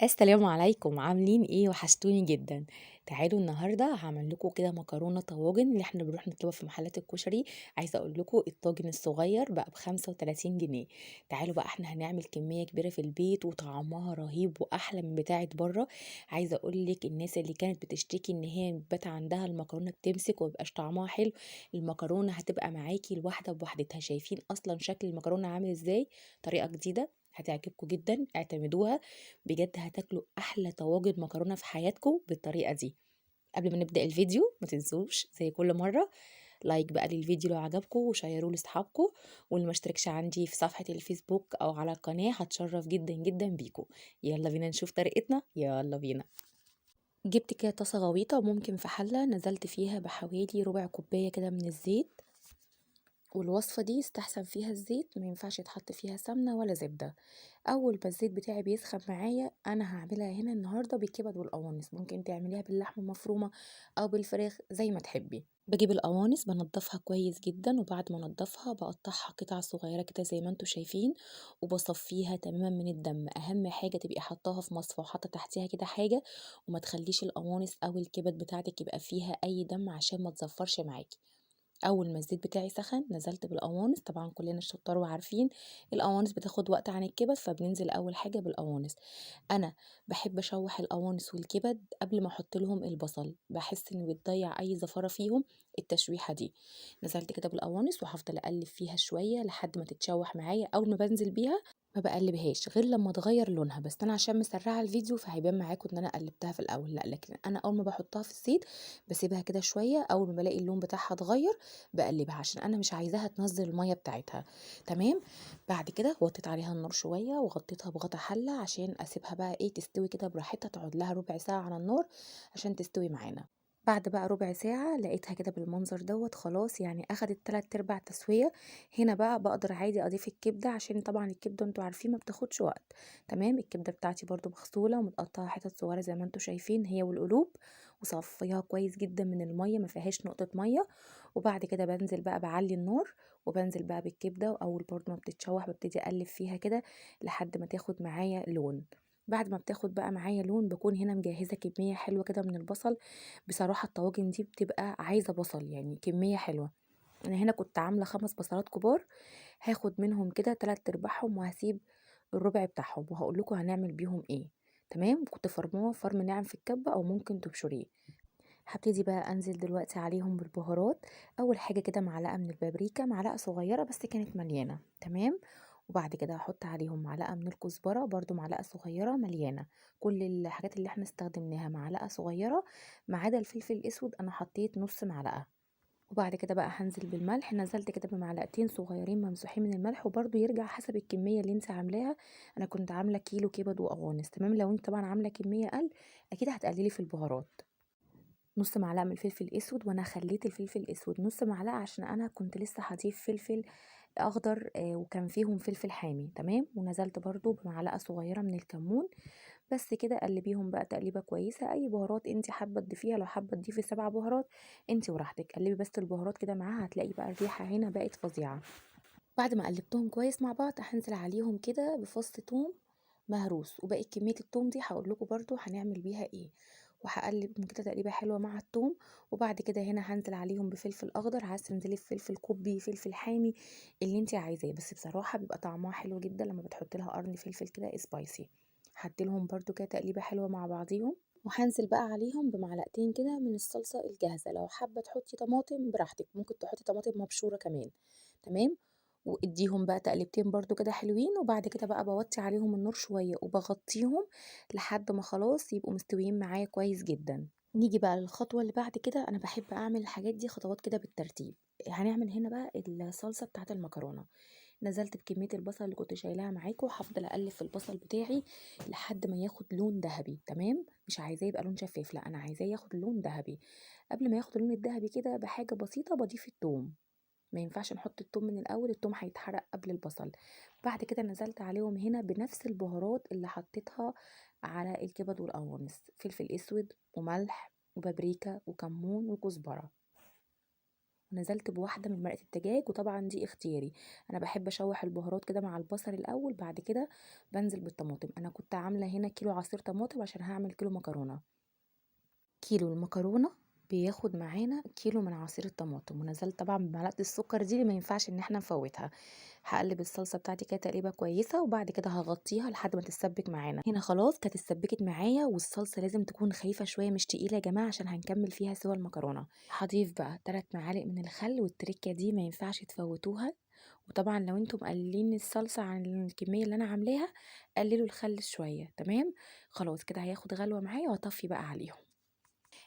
السلام عليكم، عاملين ايه؟ وحشتوني جدا. تعالوا النهارده هعمل لكم كده مكرونه طواجن اللي احنا بنروح نطلبها في محلات الكشري. عايزه اقول لكم الطاجن الصغير بقى ب35 جنيه. تعالوا بقى احنا هنعمل كميه كبيره في البيت وطعمها رهيب واحلى من بتاعه بره. عايزه اقول لك الناس اللي كانت بتشتكي ان هي بات عندها المكرونه بتمسك ومبقاش طعمها حلو، المكرونه هتبقى معاكي الواحده بوحدتها. شايفين اصلا شكل المكرونه عامل ازاي؟ طريقه جديده هتعجبكم جدا، اعتمدوها. بجد هتاكلوا احلى طواجن مكرونه في حياتكم بالطريقه دي. قبل ما نبدا الفيديو ما تنسوش زي كل مره لايك بقى للفيديو لو عجبكم وشيروه لاصحابكم. واللي ما اشتركش عندي في صفحه الفيسبوك او على القناه هتشرف جدا جدا بيكم. يلا بينا نشوف طريقتنا، يلا بينا. جبت كده طاسه غويطه وممكن في حله نزلت فيها بحوالي ربع كوبايه كده من الزيت. والوصفة دي يستحسن فيها الزيت، ما ينفعش يتحط فيها سمنة ولا زبدة. اول ما الزيت بتاعي بيسخن معايا انا هعملها هنا النهارده بالكبد والقوانص، ممكن تعمليها باللحمه المفرومه او بالفراخ زي ما تحبي. بجيب القوانص بنضفها كويس جدا، وبعد ما انضفها بقطعها قطع صغيره كده زي ما انتوا شايفين، وبصفيها تماما من الدم. اهم حاجه تبقي حطاها في مصفى وحاطه تحتيها كده حاجه، وما تخليش القوانص او الكبد بتاعتك يبقى فيها اي دم عشان ما تزفرش معاكي. اول ما الزيت بتاعي سخن نزلت بالقوانص، طبعا كلنا شطار وعارفين القوانص بتاخد وقت عن الكبد، فبننزل اول حاجه بالقوانص. انا بحب اشوح القوانص والكبد قبل ما احط لهم البصل، بحس ان بتضيع اي زفاره فيهم التشويحه دي. نزلت كده بالقوانص وهفضل اقلب فيها شويه لحد ما تتشوح معايا. اول ما بنزل بيها ما بقلبهاش غير لما تغير لونها، بس انا عشان مسرعه الفيديو فهيبان معاكم ان انا قلبتها في الاول، لا، لكن انا اول ما بحطها في الزيت بسيبها كده شويه. اول ما بلاقي اللون بتاعها اتغير بقلبها عشان انا مش عايزاها تنزل الميه بتاعتها. تمام. بعد كده وطيت عليها النار شويه وغطيتها بغطا حله عشان اسيبها بقى ايه تستوي كده براحتها، تقعد لها ربع ساعه على النار عشان تستوي معانا. بعد بقى ربع ساعة لقيتها كده بالمنظر دوت، خلاص يعني اخدت 3/4 تسوية. هنا بقى بقدر عادي اضيف الكبدة، عشان طبعا الكبدة انتوا عارفين ما بتاخدش وقت. تمام. الكبدة بتاعتي برضو مغسولة ومتقطعة حتت صغيرة زي ما انتوا شايفين هي والقلوب، وصفيها كويس جدا من المية، ما فيهاش نقطة مية. وبعد كده بنزل بقى بعلي النار وبنزل بقى بالكبدة، واول برضو ما بتتشوح ببتدي اقلب فيها كده لحد ما تاخد معايا لون. بعد ما بتاخد بقى معايا لون بكون هنا مجهزة كمية حلوة كده من البصل. بصراحة الطواجن دي بتبقى عايزة بصل، يعني كمية حلوة. انا هنا كنت عاملة 5 بصلات كبار، هاخد منهم كده 3/4 وهسيب الربع بتاعهم وهقول لكم هنعمل بيهم ايه. تمام. كنت فرماه فرم ناعم في الكبة او ممكن تبشريه. هبتدي بقى انزل دلوقتي عليهم بالبهارات. اول حاجه كده معلقه من البابريكا، معلقه صغيره بس كانت مليانه. تمام. وبعد كده هحط عليهم معلقه من الكزبره، برضو معلقه صغيره مليانه. كل الحاجات اللي احنا استخدمناها معلقه صغيره، ما عدا الفلفل الاسود انا حطيت نص معلقه. وبعد كده بقى هنزل بالملح، نزلت كده بمعلقتين صغيرين ممسوحين من الملح، وبرضو يرجع حسب الكميه اللي انت عاملاها. انا كنت عامله كيلو كبد وقوانص. تمام. لو انت طبعا عامله كميه اقل اكيد هتقللي في البهارات. نص معلقة من الفلفل الأسود، وأنا خليت الفلفل الأسود نص معلقة عشان أنا كنت لسه هضيف فلفل أخضر وكان فيهم فلفل حامي. تمام. ونزلت برضو بمعلقة صغيرة من الكمون. بس كده قلبيهم بقى تقليبة كويسة. أي بهارات انت حابة تضيفيها، لو حابة تضيفي 7 بهارات انت وراحتك، قلبي بس البهارات كده معاها هتلاقي بقى الريحة هنا بقت فظيعة. بعد ما قلبتهم كويس مع بعض هنزل عليهم كده بفص توم مهروس، وباقي كمية التوم دي هقول لكم برضو هنعمل بيها ايه. وهقلب من كده تقليبه حلوه مع التوم. وبعد كده هنا هنزل عليهم بفلفل اخضر، عايزه تنزلي بفلفل كوبي فلفل حامي اللي انت عايزاه، بس بصراحه بيبقى طعمها حلو جدا لما بتحطي لها قرن فلفل كده سبايسي. هديلهم برضو كده تقليبه حلوه مع بعضيهم. وهنزل بقى عليهم بمعلقتين كده من الصلصه الجاهزه، لو حابه تحطي طماطم براحتك، ممكن تحطي طماطم مبشوره كمان. تمام. واديهم بقى تقلبتين برضو كده حلوين، وبعد كده بقى بوطي عليهم النار شوية وبغطيهم لحد ما خلاص يبقوا مستويين معايا كويس جدا. نيجي بقى للخطوة اللي بعد كده. انا بحب اعمل الحاجات دي خطوات كده بالترتيب. هنعمل هنا بقى الصلصة بتاعة المكرونة. نزلت بكمية البصل اللي كنت شايلاها معاكم، وهفضل اقلب في البصل بتاعي لحد ما ياخد لون ذهبي. تمام. مش عايزاه يبقى لون شفاف، لا، انا عايزاه ياخد لون ذهبي. قبل ما ياخد اللون الذهبي كده بحاجة بسيطة بضيف الثوم. ما ينفعش نحط التوم من الاول، التوم هيتحرق قبل البصل. بعد كده نزلت عليهم هنا بنفس البهارات اللي حطيتها على الكبد والقوانص، فلفل اسود وملح وبابريكا وكمون وكزبره. ونزلت بواحدة من مرقة الدجاج، وطبعًا دي اختياري، أنا باحب أشوّح البهارات كده مع البصل الأول، بعد كده بانزل بالطماطم. أنا كنت عاملة هنا كيلو عصير طماطم عشان هاعمل كيلو مكرونة. كيلو المكرونة بياخد معانا كيلو من عصير الطماطم، ونزلت طبعًا بمعلقة السكر دي اللي ما ينفعش إن إحنا نفوّتها. هاقلّب الصلصة بتاعتي كده تقليبة كويسة، وبعد كده هاغطّيها لحد ما تتسبِّك معانا. هنا خلاص كانت اتسبِّكت معايا، والصلصة لازم تكون خفيفة شوية مش تقيلة يا جماعة عشان هنكمّل فيها سِوى المكرونة. هاضيف بقى 3 معالق من الخل، والتركة دي ما ينفعش تفوّتوها، وطبعًا لو أنتم مقللين الصلصة عن الكمية اللي أنا عاملاها، قللوا الخل شوية، تمام. خلاص كده هياخد غلوة معايا وهاطفّي بقى عليهم.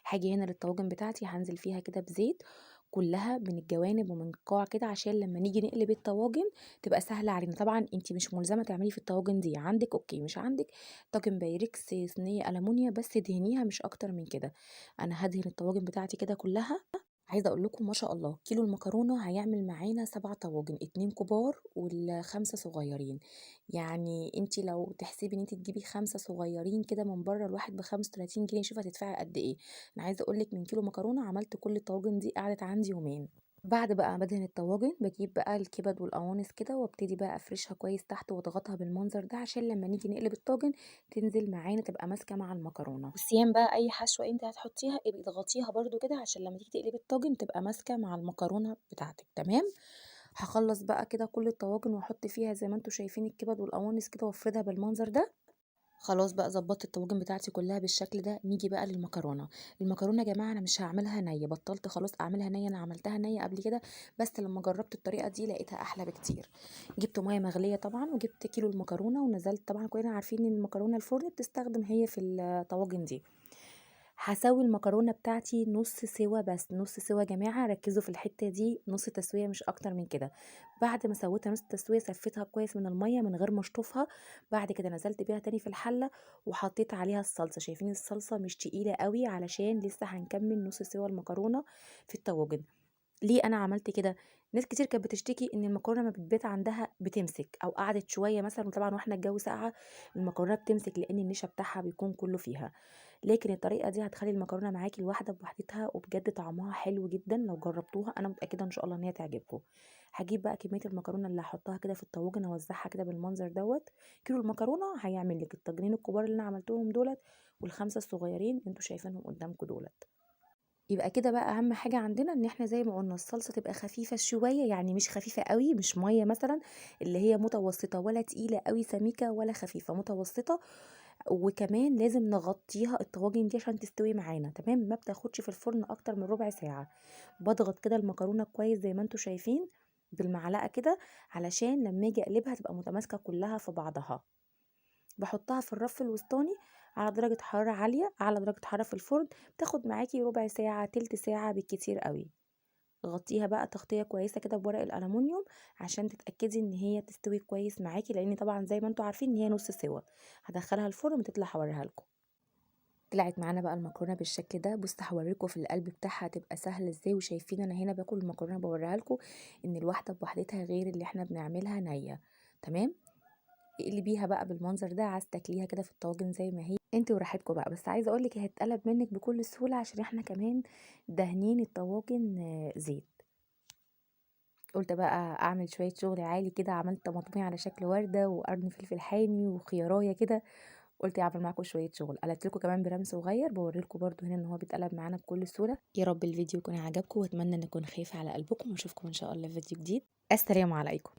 هاجي هنا للطواجن بتاعتي هانزل فيها كده بزيت كلها من الجوانب ومن القاع كده، عشان لما نيجي نقلب الطواجن تبقى سهله علينا. طبعا انت مش ملزمه تعملي في الطواجن دي، عندك اوكي، مش عندك طاجن بايركس صينيه المونيا بس دهنيها مش اكتر من كده. انا هدهن الطواجن بتاعتي كده كلها. عايزه اقول لكم ما شاء الله كيلو المكرونه هيعمل معانا 7 طواجن، 2 كبار والخمسه صغيرين. يعني انت لو تحسبي ان انت تجيبي 5 صغيرين كده من بره الواحد ب 35 جنيه، شوفي هتدفعي قد ايه. انا عايزه اقول لك من كيلو مكرونه عملت كل الطواجن دي، قعدت عندي يومين. بعد بقى ما ادهن الطواجن بجيب بقى الكبد والقوانص كده وابتدي بقى افرشها كويس تحت واضغطها بالمنظر ده، عشان لما نيجي نقلب الطاجن تنزل معانا تبقى ماسكه مع المكرونه. والسيام بقى اي حشوه انت هتحطيها ابقي اضغطيها برده كده عشان لما تيجي تقلبي الطاجن تبقى ماسكه مع المكرونه بتاعتك، تمام. هخلص بقى كده كل الطواجن واحط فيها زي ما انتم شايفين الكبد والقوانص كده وافردها بالمنظر ده. خلاص بقى ضبطت الطواجن بتاعتي كلها بالشكل ده. نيجي بقى للمكرونه. المكرونه يا جماعه انا مش هعملها نيه، بطلت خلاص اعملها نيه، انا عملتها نيه قبل كده بس لما جربت الطريقه دي لقيتها احلى بكتير. جبت ميه مغليه طبعا وجبت كيلو المكرونه ونزلت. طبعا كلنا عارفين ان المكرونه الفرن بتستخدم هي في الطواجن دي. هاسوي المكرونة بتاعتي نُص سِوَى بس، نُص سِوَى يا جماعة ركّزوا في الحتّة دي، نُص تسوية مش أكتر من كده. بعد ما سويتها نُص تسوية صفيتها كويس من المَيّة من غير ما اشطفها، بعد كده نزلت بيها تاني في الحلة وحطيت عليها الصلصة. شايفين الصلصة مش تقيلة أوي علشان لسه هنكمّل نُص سِوَى المكرونة في الطواجن. ليه أنا عملت كده؟ ناس كتير كانت بتشتكي إن المكرونة لمّا بتبات عندها بتمسك أو قعدت شوية مثلًا، وطبعًا وإحنا الجو ساقعة المكرونة بتمسك لإن النشا بتاعها بيكون كلّه فيها. لكن الطريقة دي هتخلّي المكرونة معاكِ الواحدة بوحدتها وبجد طعمها حلو جدًا، لو جربتوها أنا متأكدة إن شاء الله إن هي تعجبكم. هاجيب بقى كمية المكرونة اللي هاحطها كده في الطواجن أوزعها كده بالمنظر دوّة. كيلو المكرونة هيعمل لِك الطاجنين الكبار اللي أنا عملتهم دُولة وال5 الصغيرين اللي أنتم شايفينهم قدامكم دُولة. يبقى كده بقى أهم حاجة عندنا إن إحنا زي ما قُلنا الصلصة تبقى خفيفة شوية، يعني مش خفيفة أوي، مش مَيّة مثلًا، اللي هي متوسطة، ولا تقيلة أوي سميكة ولا خفيفة، متوسطة. وكمان لازم نغطّيها الطواجن دي عشان تستوي معانا، تمام. ما بتاخدش في الفرن أكتر من ربع ساعة. باضغط كده المكرونة كويس زي ما أنتم شايفين بالمعلقة كده، علشان لمّا آجي أقلبها تبقى متماسكة كلها في بعضها. باحطها في الرف الوسطاني على درجة حرارة عالية، أعلى درجة حرارة في الفرن، بتاخد معاكِ ربع ساعة، تِلت ساعة بالكتير أوي. غطّيها بقى تغطية كويسة كده بورق الألمونيوم عشان تتأكدي إن هي تستوي كويس معاكِ، لإن طبعًا زي ما أنتم عارفين إن هي نُص سِوَى. هادخّلها الفرن وتطلع هاوريها لكم. طلعت معانا بقى المكرونة بالشكل ده. بُصّوا هاوريكم في القلب بتاعها هتبقى سهلة إزاي، وشايفين أنا هنا باكل المكرونة باوريها لكم إن الواحدة بوحدتها غير اللي إحنا بنعملها نيّة، تمام. اقلبيها بقى بالمنظر ده، عايزة تاكليها كده في الطاجن زي ما هي انت وراحتكم بقى. بس عايزه اقول لك هي هتتقلب منك بكل سهوله عشان احنا كمان دهنين الطواجن زيت. قلت بقى اعمل شويه شغل عالي كده، عملت طماطمية على شكل ورده وقرن فلفل حامي وخيارايه كده. قلت اعمل معاكم شويه شغل، قلبت لكم كمان برام صغير بوريلكم برده هنا ان هو بيتقلب معانا بكل سهوله. يا رب الفيديو يكون عجبكم، واتمنى ان اكون خايفه على قلبكم، واشوفكم ان شاء الله في فيديو جديد. السلام عليكم.